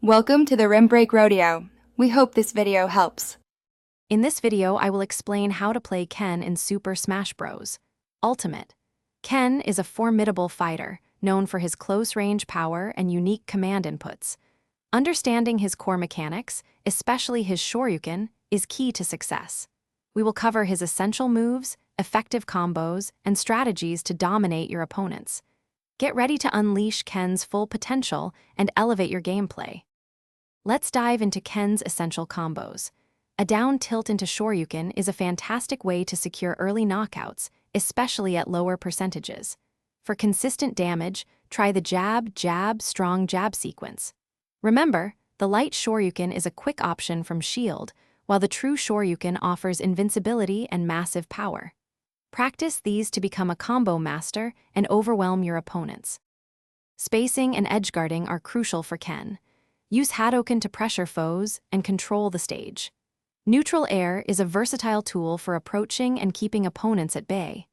Welcome to the Rim Break Rodeo. We hope this video helps. In this video, I will explain how to play Ken in Super Smash Bros. Ultimate. Ken is a formidable fighter, known for his close-range power and unique command inputs. Understanding his core mechanics, especially his Shoryuken, is key to success. We will cover his essential moves, effective combos, and strategies to dominate your opponents. Get ready to unleash Ken's full potential and elevate your gameplay. Let's dive into Ken's essential combos. A down tilt into Shoryuken is a fantastic way to secure early knockouts, especially at lower percentages. For consistent damage, try the jab, jab, strong jab sequence. Remember, the light Shoryuken is a quick option from shield, while the true Shoryuken offers invincibility and massive power. Practice these to become a combo master and overwhelm your opponents. Spacing and edge guarding are crucial for Ken. Use Hadouken to pressure foes and control the stage. Neutral air is a versatile tool for approaching and keeping opponents at bay.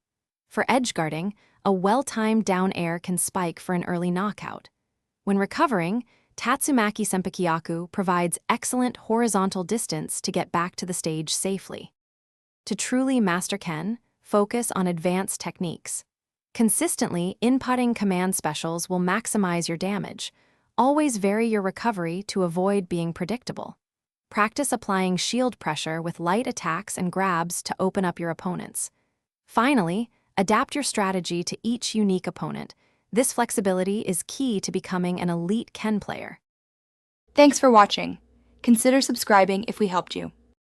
For edge guarding, a well-timed down air can spike for an early knockout. When recovering, Tatsumaki Senpukyaku provides excellent horizontal distance to get back to the stage safely. To truly master Ken, focus on advanced techniques. Consistently inputting command specials will maximize your damage. Always vary your recovery to avoid being predictable. Practice applying shield pressure with light attacks and grabs to open up your opponents. Finally, adapt your strategy to each unique opponent. This flexibility is key to becoming an elite Ken player. Thanks for watching. Consider subscribing if we helped you.